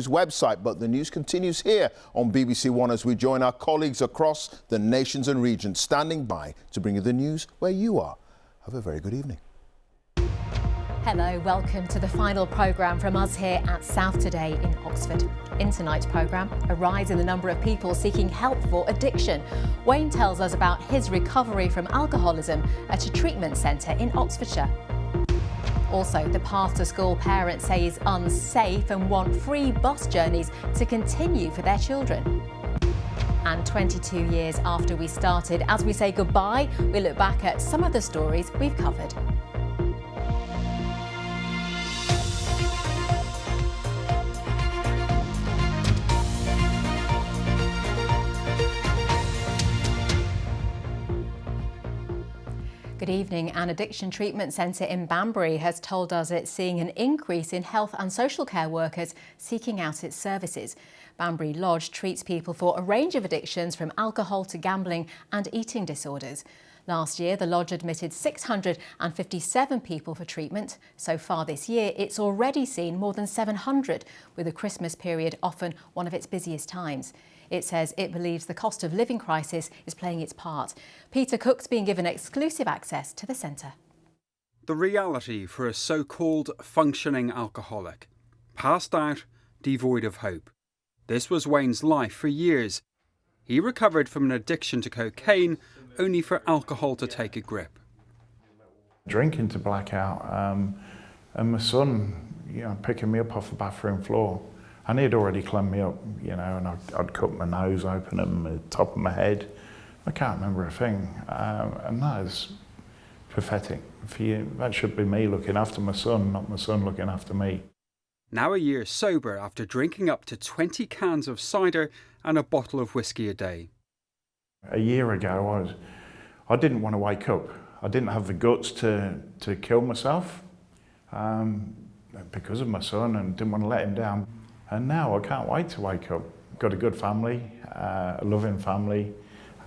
News website. But the news continues here on BBC One as we join our colleagues across the nations and regions, standing by to bring you the news where you are. Have a very good evening. Hello, welcome to the final programme from us here at South Today in Oxford. In tonight's programme, a rise in the number of people seeking help for addiction. Wayne tells us about his recovery from alcoholism at a treatment centre in Oxfordshire. Also, the path to school parents say is unsafe and want free bus journeys to continue for their children. And 22 years after we started, as we say goodbye, we look back at some of the stories we've covered. Good evening. An addiction treatment centre in Banbury has told us it's seeing an increase in health and social care workers seeking out its services. Banbury Lodge treats people for a range of addictions from alcohol to gambling and eating disorders. Last year, the lodge admitted 657 people for treatment. So far this year, it's already seen more than 700, with the Christmas period often one of its busiest times. It says it believes the cost of living crisis is playing its part. Peter Cook's being given exclusive access to the centre. The reality for a so-called functioning alcoholic. Passed out, devoid of hope. This was Wayne's life for years. He recovered from an addiction to cocaine, only for alcohol to take a grip. Drinking to blackout, and my son, picking me up off the bathroom floor. And he'd already climbed me up, and I'd cut my nose open and the top of my head. I can't remember a thing. And that is pathetic. That should be me looking after my son, not my son looking after me. Now a year sober after drinking up to 20 cans of cider and a bottle of whiskey a day. A year ago, I didn't want to wake up. I didn't have the guts to kill myself because of my son, and didn't want to let him down. And now I can't wait to wake up. Got a good family, a loving family,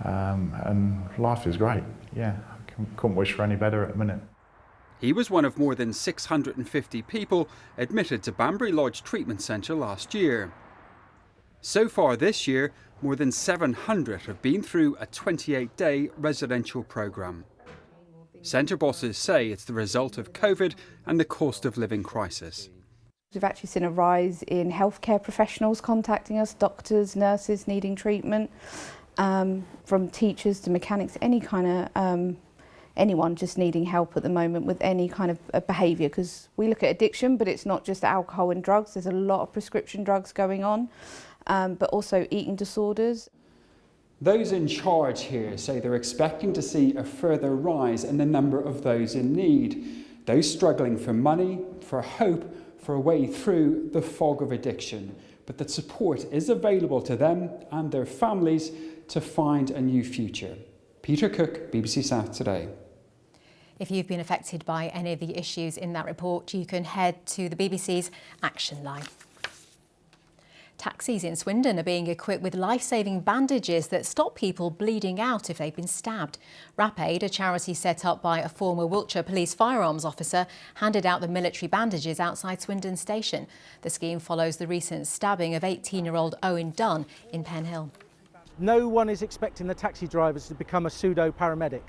and life is great. Yeah, I couldn't wish for any better at the minute. He was one of more than 650 people admitted to Banbury Lodge Treatment Centre last year. So far this year, more than 700 have been through a 28-day residential programme. Centre bosses say it's the result of COVID and the cost of living crisis. We've actually seen a rise in healthcare professionals contacting us, doctors, nurses needing treatment, from teachers to mechanics, any kind of anyone just needing help at the moment with any kind of behaviour, because we look at addiction, but it's not just alcohol and drugs. There's a lot of prescription drugs going on, but also eating disorders. Those in charge here say they're expecting to see a further rise in the number of those in need, those struggling for money, for hope, for a way through the fog of addiction, but that support is available to them and their families to find a new future. Peter Cook, BBC South Today. If you've been affected by any of the issues in that report, you can head to the BBC's Action Line. Taxis in Swindon are being equipped with life-saving bandages that stop people bleeding out if they've been stabbed. RapAid, a charity set up by a former Wiltshire Police firearms officer, handed out the military bandages outside Swindon Station. The scheme follows the recent stabbing of 18-year-old Owen Dunn in Penhill. No one is expecting the taxi drivers to become a pseudo-paramedic.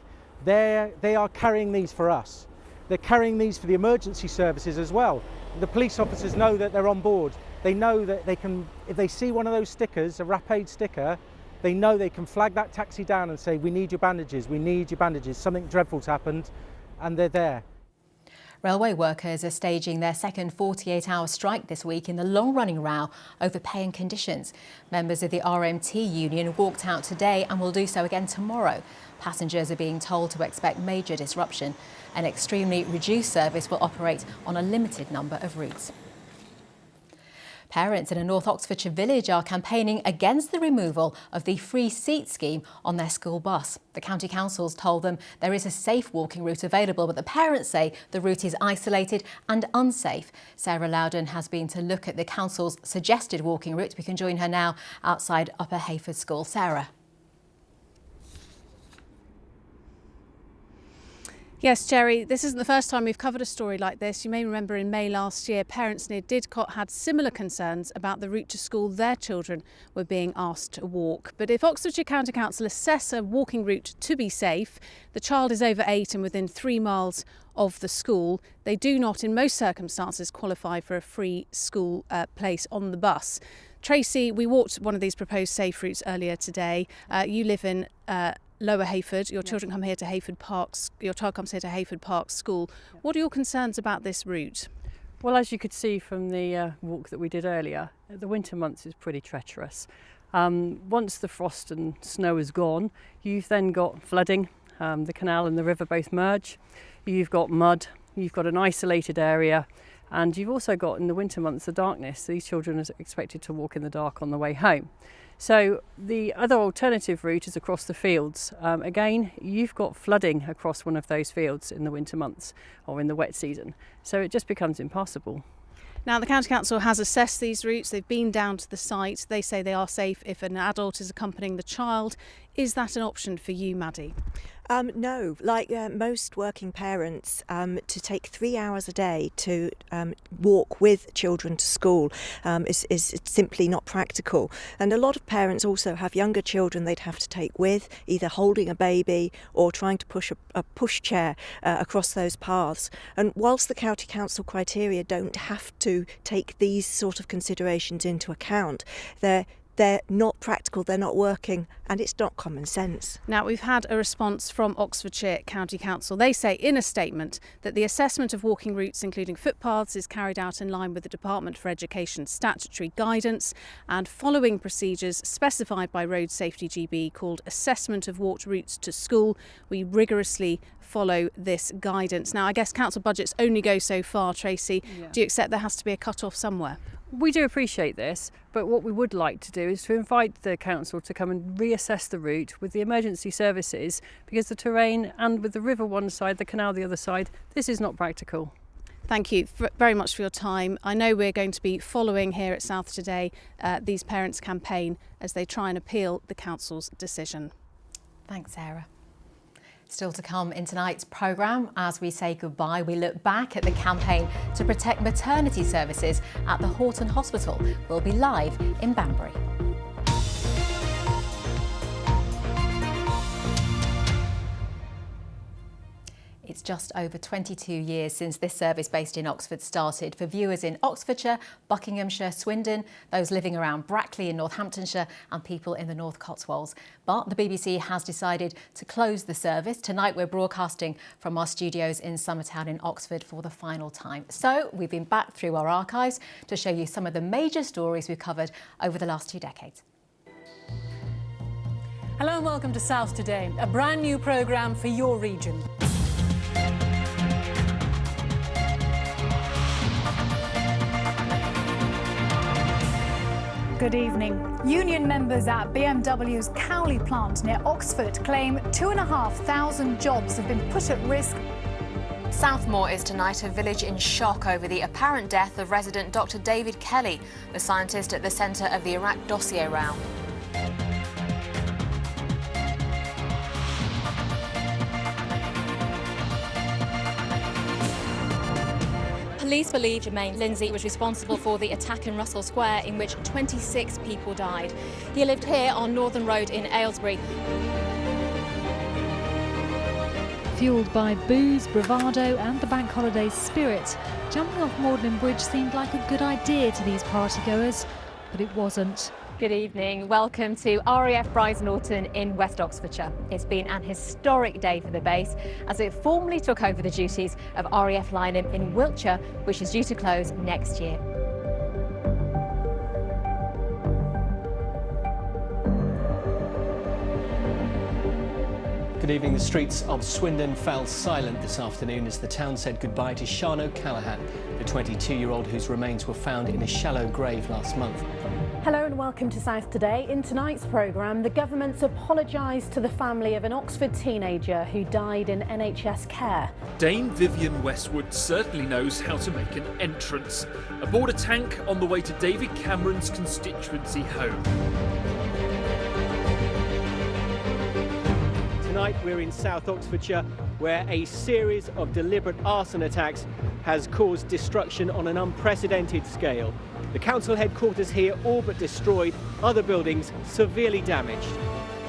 They are carrying these for us. They're carrying these for the emergency services as well. The police officers know that they're on board. They know that they can, if they see one of those stickers, a RapAid sticker, they know they can flag that taxi down and say, we need your bandages, we need your bandages. Something dreadful's happened, and they're there. Railway workers are staging their second 48-hour strike this week in the long-running row over pay and conditions. Members of the RMT union walked out today and will do so again tomorrow. Passengers are being told to expect major disruption. An extremely reduced service will operate on a limited number of routes. Parents in a North Oxfordshire village are campaigning against the removal of the free seat scheme on their school bus. The county council's told them there is a safe walking route available, but the parents say the route is isolated and unsafe. Sarah Loudon has been to look at the council's suggested walking route. We can join her now outside Upper Hayford School. Sarah. Yes, Jerry, this isn't the first time we've covered a story like this. You may remember in May last year, parents near Didcot had similar concerns about the route to school their children were being asked to walk. But if Oxfordshire County Council assess a walking route to be safe, the child is over 8 and within 3 miles of the school, they do not in most circumstances qualify for a free school place on the bus. Tracy, we walked one of these proposed safe routes earlier today. You live in Lower Hayford. Your children come here to Hayford Parks. Your child comes here to Hayford Park School. What are your concerns about this route? Well, as you could see from the walk that we did earlier, the winter months is pretty treacherous. Once the frost and snow is gone, you've then got flooding. The canal and the river both merge. You've got mud. You've got an isolated area. And you've also got, in the winter months, the darkness. These children are expected to walk in the dark on the way home. So the other alternative route is across the fields. Again, you've got flooding across one of those fields in the winter months or in the wet season. So it just becomes impassable. Now, the County Council has assessed these routes. They've been down to the site. They say they are safe if an adult is accompanying the child. Is that an option for you, Maddie? No, like most working parents, to take 3 hours a day to walk with children to school is simply not practical. And a lot of parents also have younger children they'd have to take with, either holding a baby or trying to push a pushchair across those paths. And whilst the County Council criteria don't have to take these sort of considerations into account, they're not practical, they're not working, and it's not common sense. Now, we've had a response from Oxfordshire County Council. They say in a statement that the assessment of walking routes, including footpaths, is carried out in line with the Department for Education statutory guidance and following procedures specified by Road Safety GB called Assessment of Walked Routes to School. We rigorously follow this guidance. Now, I guess council budgets only go so far, Tracy. Yeah. Do you accept there has to be a cut-off somewhere? We do appreciate this, but what we would like to do is to invite the council to come and reassess the route with the emergency services, because the terrain and with the river one side, the canal the other side, this is not practical. Thank you very much for your time. I know we're going to be following here at South Today these parents' campaign as they try and appeal the council's decision. Thanks, Sarah. Still to come in tonight's programme, as we say goodbye, we look back at the campaign to protect maternity services at the Horton Hospital. We'll be live in Banbury. It's just over 22 years since this service based in Oxford started. For viewers in Oxfordshire, Buckinghamshire, Swindon, those living around Brackley in Northamptonshire and people in the North Cotswolds. But the BBC has decided to close the service. Tonight we're broadcasting from our studios in Summertown in Oxford for the final time. So we've been back through our archives to show you some of the major stories we've covered over the last 2 decades. Hello and welcome to South Today, a brand new programme for your region. Good evening. Union members at BMW's Cowley plant near Oxford claim 2,500 jobs have been put at risk. Southmore is tonight a village in shock over the apparent death of resident Dr. David Kelly, the scientist at the centre of the Iraq dossier round. Police believe Jermaine Lindsay was responsible for the attack in Russell Square in which 26 people died. He lived here on Northern Road in Aylesbury. Fuelled by booze, bravado and the bank holiday spirit, jumping off Magdalen Bridge seemed like a good idea to these partygoers, but it wasn't. Good evening. Welcome to RAF Brize Norton in West Oxfordshire. It's been an historic day for the base as it formally took over the duties of RAF Lynham in Wiltshire, which is due to close next year. Good evening. The streets of Swindon fell silent this afternoon as the town said goodbye to Sian O'Callaghan, the 22-year-old whose remains were found in a shallow grave last month. Hello and welcome to South Today. In tonight's programme, the government's apologised to the family of an Oxford teenager who died in NHS care. Dame Vivienne Westwood certainly knows how to make an entrance. Aboard a tank on the way to David Cameron's constituency home. Tonight we're in South Oxfordshire, where a series of deliberate arson attacks has caused destruction on an unprecedented scale. The council headquarters here all but destroyed, other buildings severely damaged.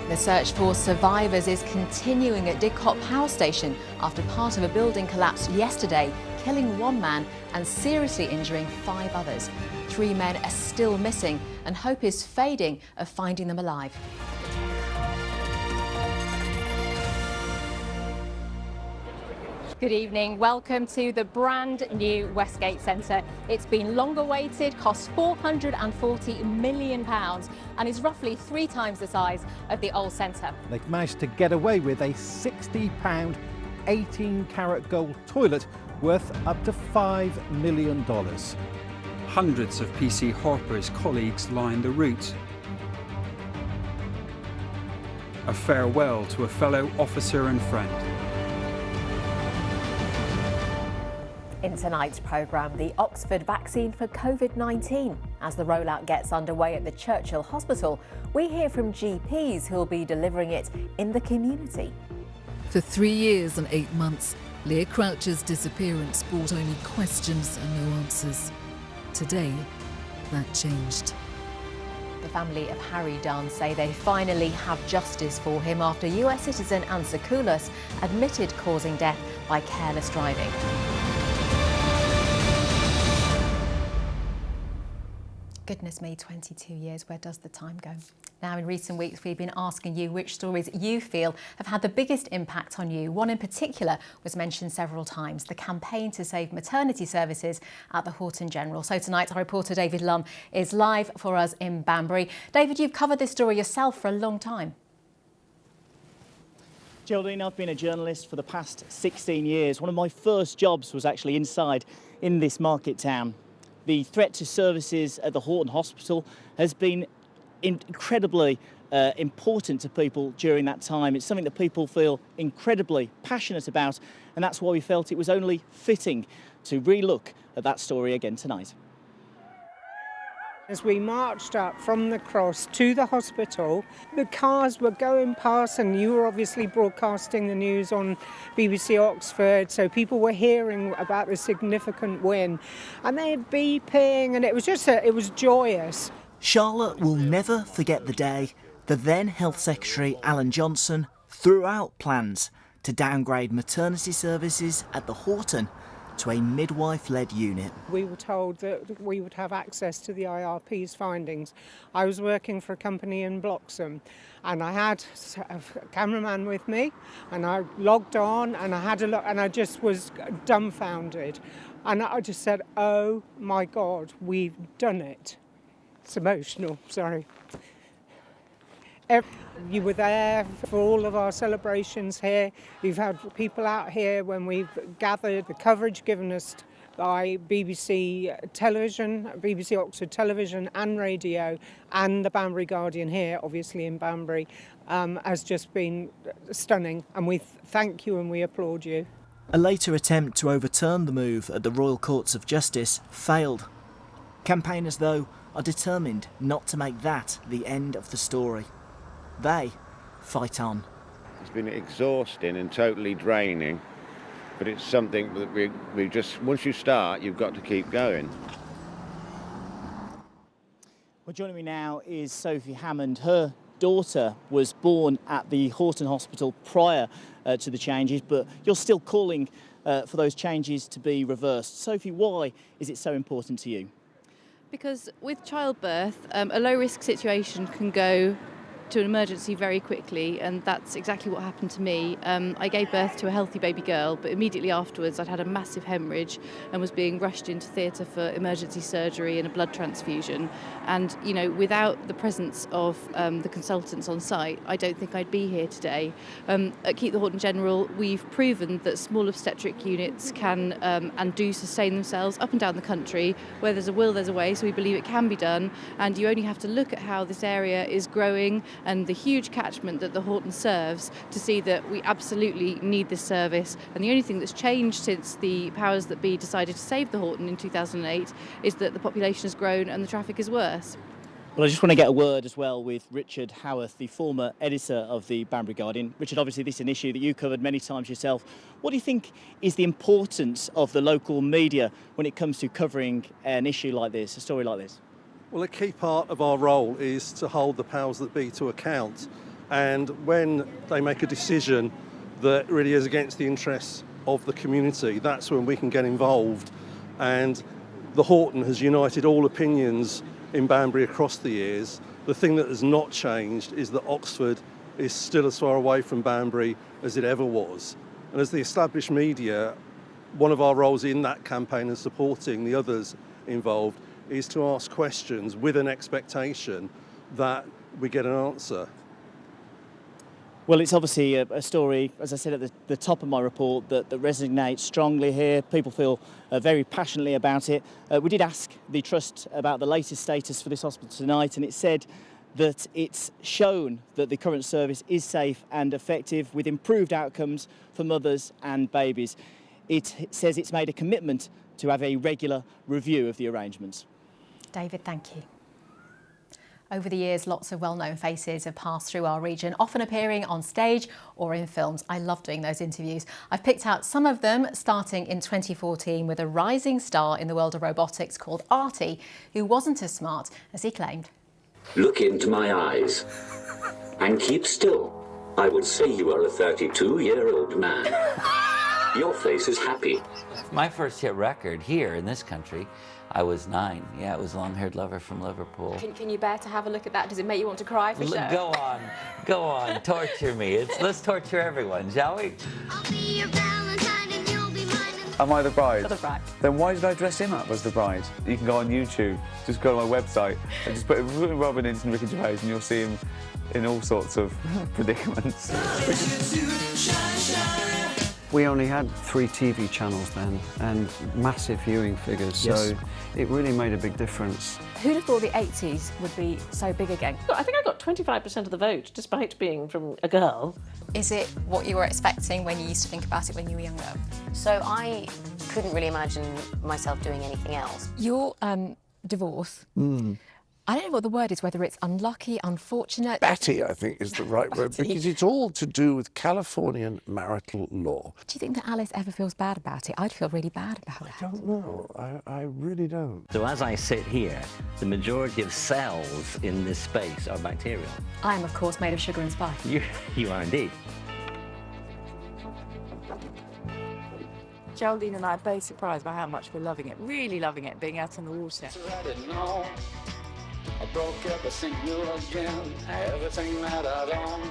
The search for survivors is continuing at Didcot Power Station after part of a building collapsed yesterday, killing one man and seriously injuring 5 others. 3 men are still missing and hope is fading of finding them alive. Good evening. Welcome to the brand new Westgate Centre. It's been long awaited, cost £440 million and is roughly 3 times the size of the old centre. They've managed to get away with a £60, 18-carat gold toilet worth up to $5 million. Hundreds of PC Harper's colleagues line the route. A farewell to a fellow officer and friend. In tonight's programme, the Oxford vaccine for COVID-19. As the rollout gets underway at the Churchill Hospital, we hear from GPs who'll be delivering it in the community. For 3 years and 8 months, Leah Croucher's disappearance brought only questions and no answers. Today, that changed. The family of Harry Dunn say they finally have justice for him after US citizen Ansa Koulas admitted causing death by careless driving. Goodness me, 22 years, where does the time go? Now, in recent weeks, we've been asking you which stories you feel have had the biggest impact on you. One in particular was mentioned several times, the campaign to save maternity services at the Horton General. So tonight, our reporter David Lum is live for us in Banbury. David, you've covered this story yourself for a long time. Geraldine, I've been a journalist for the past 16 years. One of my first jobs was actually inside in this market town. The threat to services at the Horton Hospital has been incredibly important to people during that time. It's something that people feel incredibly passionate about, and that's why we felt it was only fitting to re-look at that story again tonight. As we marched up from the cross to the hospital, the cars were going past, and you were obviously broadcasting the news on BBC Oxford, so people were hearing about the significant win, and they're beeping, and it was joyous. Charlotte will never forget the day the then Health Secretary Alan Johnson threw out plans to downgrade maternity services at the Horton to a midwife-led unit. We were told that we would have access to the IRP's findings. I was working for a company in Bloxham, and I had a cameraman with me, and I logged on and I had a look, and I just was dumbfounded. And I just said, oh my God, we've done it. It's emotional, sorry. You were there for all of our celebrations here. You've had people out here when we've gathered, the coverage given us by BBC Television, BBC Oxford Television and Radio, and the Banbury Guardian here, obviously in Banbury, has just been stunning, and we thank you and we applaud you. A later attempt to overturn the move at the Royal Courts of Justice failed. Campaigners, though, are determined not to make that the end of the story. They fight on. It's been exhausting and totally draining, but it's something that we just, once you start, you've got to keep going. Well, joining me now is Sophie Hammond. Her daughter was born at the Horton Hospital prior to the changes, but you're still calling for those changes to be reversed. Sophie, why is it so important to you? Because with childbirth, a low-risk situation can go to an emergency very quickly, and that's exactly what happened to me. I gave birth to a healthy baby girl, but immediately afterwards I'd had a massive hemorrhage and was being rushed into theatre for emergency surgery and a blood transfusion. And, you know, without the presence of the consultants on site, I don't think I'd be here today. At Keep the Horton General, we've proven that small obstetric units can and do sustain themselves up and down the country. Where there's a will, there's a way, so we believe it can be done. And you only have to look at how this area is growing and the huge catchment that the Horton serves to see that we absolutely need this service. And the only thing that's changed since the powers that be decided to save the Horton in 2008 is that the population has grown and the traffic is worse. Well, I just want to get a word as well with Richard Howarth, the former editor of the Banbury Guardian. Richard, obviously this is an issue that you covered many times yourself. What do you think is the importance of the local media when it comes to covering an issue like this, a story like this? Well, a key part of our role is to hold the powers that be to account. And when they make a decision that really is against the interests of the community, that's when we can get involved. And the Horton has united all opinions in Banbury across the years. The thing that has not changed is that Oxford is still as far away from Banbury as it ever was. And as the established media, one of our roles in that campaign and supporting the others involved is to ask questions with an expectation that we get an answer. Well, it's obviously a story, as I said at the top of my report, that resonates strongly here. People feel very passionately about it. We did ask the Trust about the latest status for this hospital tonight, and it said that it's shown that the current service is safe and effective with improved outcomes for mothers and babies. It says it's made a commitment to have a regular review of the arrangements. David, thank you. Over the years, lots of well-known faces have passed through our region, often appearing on stage or in films. I love doing those interviews. I've picked out some of them, starting in 2014 with a rising star in the world of robotics called Artie, who wasn't as smart as he claimed. Look into my eyes and keep still. I would say you are a 32-year-old man. Your face is happy. My first hit record here in this country, I was 9. Yeah, it was Long-Haired Lover from Liverpool. Can you bear to have a look at that? Does it make you want to cry for sure? Go on, torture me. Let's torture everyone, shall we? Am I the bride? You're the bride. Then why did I dress him up as the bride? You can go on YouTube, just go to my website and just put Robin into Ricky Gervais and you'll see him in all sorts of predicaments. We only had 3 TV channels then and massive viewing figures, so it really made a big difference. Who'd have thought the 80s would be so big again? I think I got 25% of the vote, despite being from a girl. Is it what you were expecting when you used to think about it when you were younger? So I couldn't really imagine myself doing anything else. Your divorce, I don't know what the word is, whether it's unlucky, unfortunate. Batty, I think, is the right word, because it's all to do with Californian marital law. Do you think that Alice ever feels bad about it? I'd feel really bad about it. I don't know. I really don't. So as I sit here, the majority of cells in this space are bacterial. I am, of course, made of sugar and spice. You are indeed. Geraldine and I are both surprised by how much we're loving it, really loving it, being out on the water. I broke everything new again, everything that I'd owned.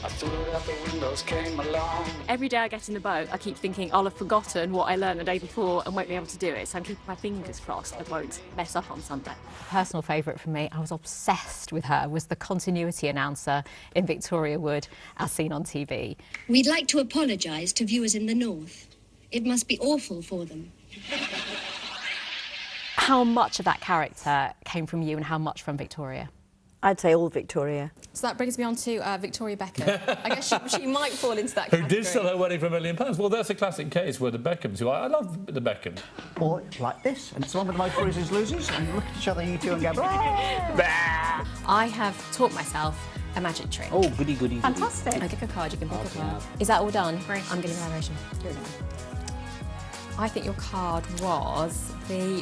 I threw it out the windows, came along. Every day I get in the boat, I keep thinking I'll have forgotten what I learned the day before and won't be able to do it, so I'm keeping my fingers crossed I won't mess up on Sunday. Personal favourite for me, I was obsessed with her, was the continuity announcer in Victoria Wood, as seen on TV. We'd like to apologise to viewers in the north. It must be awful for them. How much of that character came from you and how much from Victoria? I'd say all Victoria. So that brings me on to Victoria Beckham. I guess she might fall into that category. Who did sell her wedding for £1 million. Well, that's a classic case where the Beckhams, who I love the Beckhams. Or like this, and it's the one with the most bruises loses, and you look at each other, you two, and go, bah! I have taught myself a magic trick. Oh, goody, goody, goody. Fantastic. I give a card, you can pick a card. Is that all done? Great. I'm getting an evaluation. Here we go. I think your card was the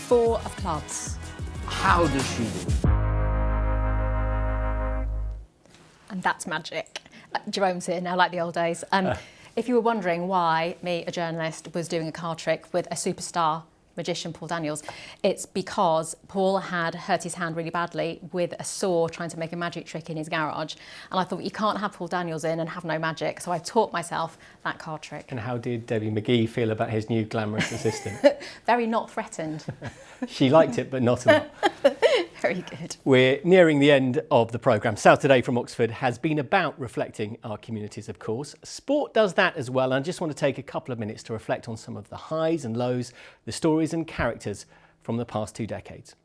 4 of clubs. How does she do? And that's magic. Jerome's here now, like the old days. If you were wondering why me, a journalist, was doing a card trick with a superstar magician, Paul Daniels, it's because Paul had hurt his hand really badly with a saw trying to make a magic trick in his garage. And I thought, you can't have Paul Daniels in and have no magic. So I taught myself that card trick. And how did Debbie McGee feel about his new glamorous assistant? Very not threatened. She liked it, but not a lot. Very good. We're nearing the end of the programme. South Today from Oxford has been about reflecting our communities, of course. Sport does that as well, and I just want to take a couple of minutes to reflect on some of the highs and lows, the stories and characters from the past 2 decades.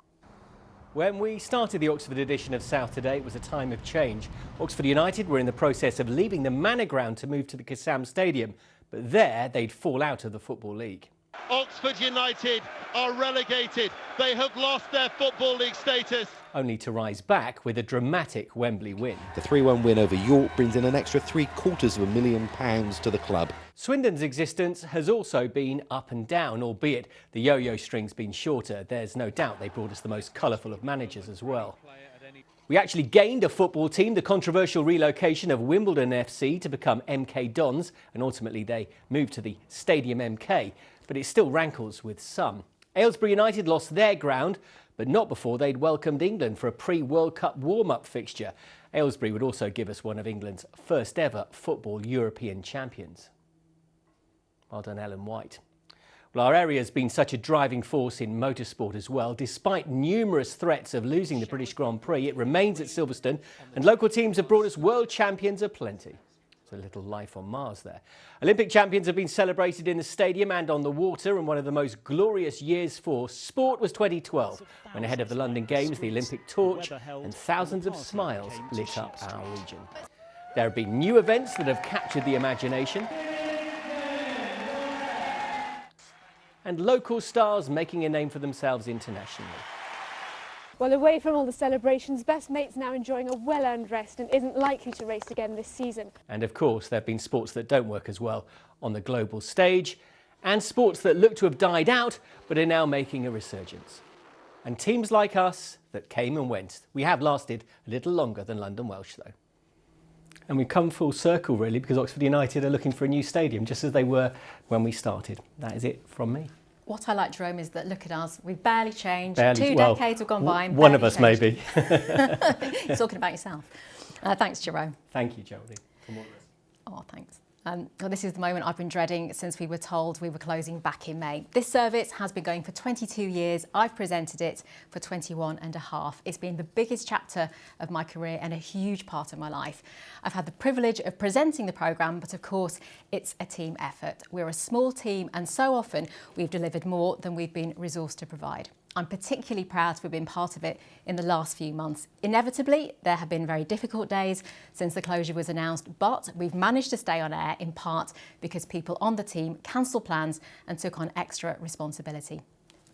When we started the Oxford edition of South Today, it was a time of change. Oxford United were in the process of leaving the Manor Ground to move to the Kassam Stadium, but there they'd fall out of the Football League. Oxford United are relegated. They have lost their Football League status. Only to rise back with a dramatic Wembley win. The 3-1 win over York brings in an extra £750,000 to the club. Swindon's existence has also been up and down, albeit the yo-yo string's been shorter. There's no doubt they brought us the most colourful of managers as well. We actually gained a football team, the controversial relocation of Wimbledon FC to become MK Dons, and ultimately they moved to the Stadium MK, but it still rankles with some. Aylesbury United lost their ground, but not before they'd welcomed England for a pre-World Cup warm-up fixture. Aylesbury would also give us one of England's first ever football European champions. Well done, Ellen White. Well, our area has been such a driving force in motorsport as well. Despite numerous threats of losing the British Grand Prix, it remains at Silverstone, and local teams have brought us world champions aplenty. A little life on Mars there. Olympic champions have been celebrated in the stadium and on the water, and one of the most glorious years for sport was 2012, when ahead of the London Games, the Olympic torch and thousands of smiles lit up our region. There have been new events that have captured the imagination, and local stars making a name for themselves internationally. Well, away from all the celebrations, Best Mate's now enjoying a well-earned rest and isn't likely to race again this season. And of course, there have been sports that don't work as well on the global stage, and sports that look to have died out but are now making a resurgence. And teams like us that came and went, we have lasted a little longer than London Welsh though. And we've come full circle really, because Oxford United are looking for a new stadium, just as they were when we started. That is it from me. What I like, Jerome, is that look at us. We've barely changed. Barely, Two decades have gone by. And one of us, changed. maybe. You're talking about yourself. Thanks, Jerome. Thank you, Geraldine. From all of us. Oh, thanks. Well, this is the moment I've been dreading since we were told we were closing back in May. This service has been going for 22 years. I've presented it for 21 and a half. It's been the biggest chapter of my career and a huge part of my life. I've had the privilege of presenting the programme, but of course, it's a team effort. We're a small team, and so often we've delivered more than we've been resourced to provide. I'm particularly proud to have been part of it in the last few months. Inevitably, there have been very difficult days since the closure was announced, but we've managed to stay on air in part because people on the team cancelled plans and took on extra responsibility.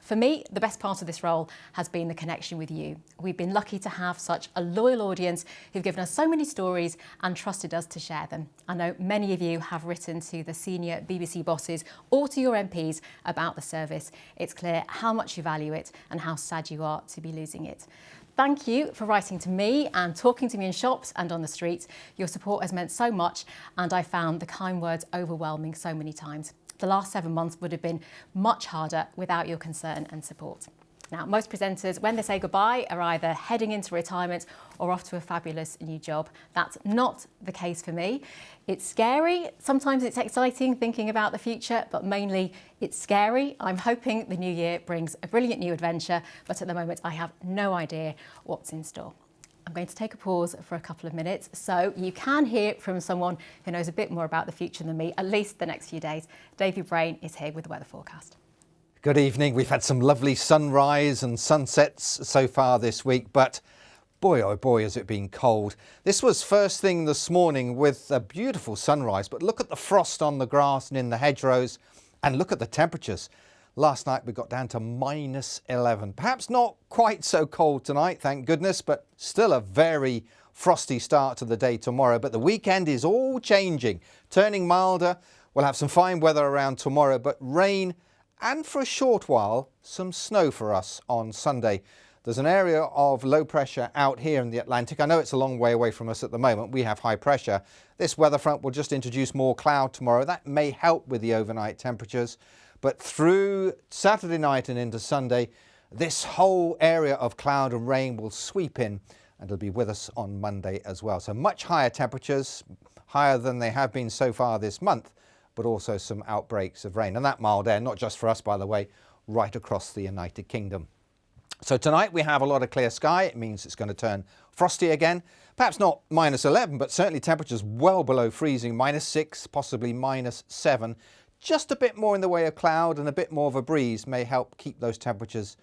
For me, the best part of this role has been the connection with you. We've been lucky to have such a loyal audience who've given us so many stories and trusted us to share them. I know many of you have written to the senior BBC bosses or to your MPs about the service. It's clear how much you value it and how sad you are to be losing it. Thank you for writing to me and talking to me in shops and on the streets. Your support has meant so much, and I found the kind words overwhelming so many times. The last 7 months would have been much harder without your concern and support. Now, most presenters, when they say goodbye, are either heading into retirement or off to a fabulous new job. That's not the case for me. It's scary. Sometimes it's exciting thinking about the future, but mainly it's scary. I'm hoping the new year brings a brilliant new adventure, but at the moment I have no idea what's in store. I'm going to take a pause for a couple of minutes so you can hear from someone who knows a bit more about the future than me, at least the next few days. David Brain is here with the weather forecast. Good evening. We've had some lovely sunrise and sunsets so far this week, but boy, oh boy, has it been cold. This was first thing this morning with a beautiful sunrise, but look at the frost on the grass and in the hedgerows, and look at the temperatures. Last night we got down to -11. Perhaps not quite so cold tonight, thank goodness, but still a very frosty start to the day tomorrow. But the weekend is all changing, turning milder. We'll have some fine weather around tomorrow, but rain and for a short while, some snow for us on Sunday. There's an area of low pressure out here in the Atlantic. I know it's a long way away from us at the moment. We have high pressure. This weather front will just introduce more cloud tomorrow. That may help with the overnight temperatures. But through Saturday night and into Sunday, this whole area of cloud and rain will sweep in, and it'll be with us on Monday as well. So much higher temperatures, higher than they have been so far this month, but also some outbreaks of rain. And that mild air, not just for us, by the way, right across the United Kingdom. So tonight we have a lot of clear sky. It means it's going to turn frosty again. Perhaps not -11, but certainly temperatures well below freezing, -6, possibly -7. Just a bit more in the way of cloud and a bit more of a breeze may help keep those temperatures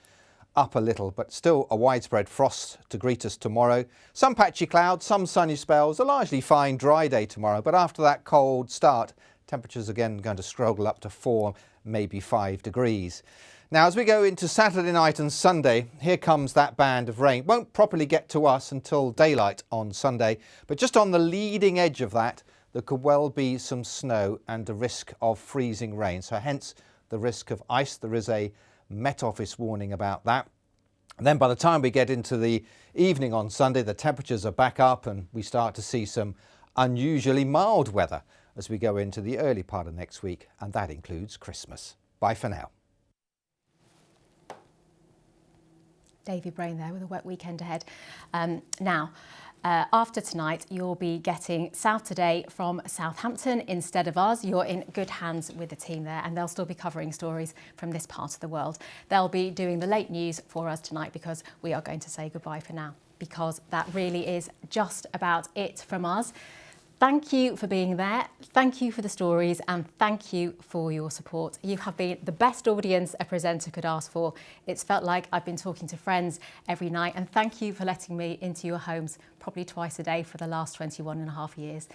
up a little, but still a widespread frost to greet us tomorrow. Some patchy clouds, some sunny spells, a largely fine dry day tomorrow, but after that cold start, Temperatures again going to struggle up to 4, maybe 5 degrees. Now, as we go into Saturday night and Sunday, here comes that band of rain. Won't properly get to us until daylight on Sunday, but just on the leading edge of that, there could well be some snow and a risk of freezing rain. So hence the risk of ice. There is a Met Office warning about that. And then by the time we get into the evening on Sunday, the temperatures are back up and we start to see some unusually mild weather as we go into the early part of next week, and that includes Christmas. Bye for now. David Brain there with a wet weekend ahead. After tonight, you'll be getting South Today from Southampton instead of us. You're in good hands with the team there, and they'll still be covering stories from this part of the world. They'll be doing the late news for us tonight because we are going to say goodbye for now, because that really is just about it from us. Thank you for being there. Thank you for the stories, and thank you for your support. You have been the best audience a presenter could ask for. It's felt like I've been talking to friends every night, and thank you for letting me into your homes probably twice a day for the last 21 and a half years.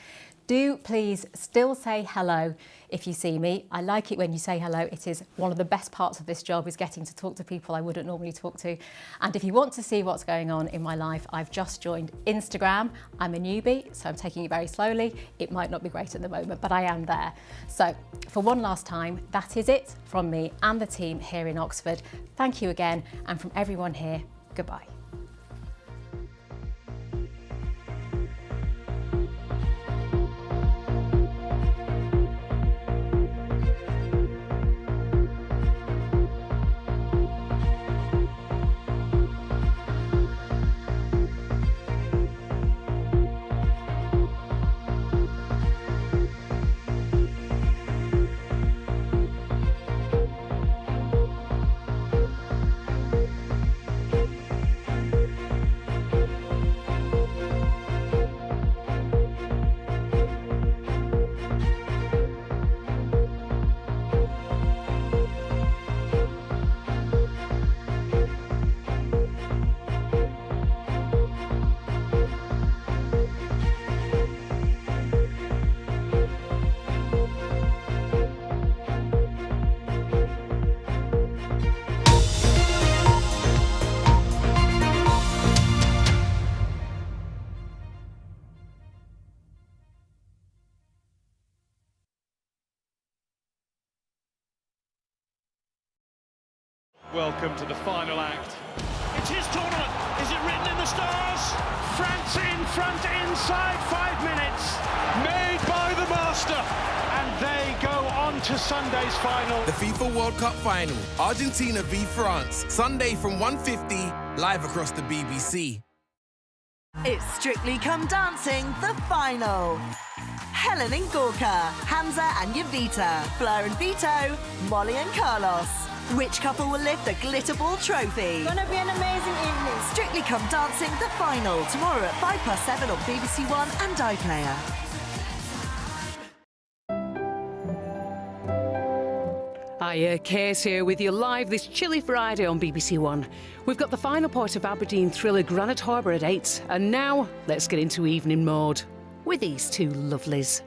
Do please still say hello if you see me. I like it when you say hello. It is one of the best parts of this job, is getting to talk to people I wouldn't normally talk to. And if you want to see what's going on in my life, I've just joined Instagram. I'm a newbie, so I'm taking it very slowly. It might not be great at the moment, but I am there. So for one last time, that is it from me and the team here in Oxford. Thank you again, and from everyone here, goodbye. Welcome to the final act. It's his tournament. Is it written in the stars? France in front inside 5 minutes. Made by the master. And they go on to Sunday's final. The FIFA World Cup final. Argentina v France. Sunday from 1:50, live across the BBC. It's Strictly Come Dancing, the final. Helen and Gorka, Hamza and Yavita, Fleur and Vito, Molly and Carlos. Which couple will lift the Glitter Ball trophy? Gonna be an amazing evening. Strictly Come Dancing, the final, tomorrow at 7:05 on BBC One and iPlayer. Hiya, Case here with you live this chilly Friday on BBC One. We've got the final part of Aberdeen thriller Granite Harbour at 8, and now let's get into evening mode with these two lovelies.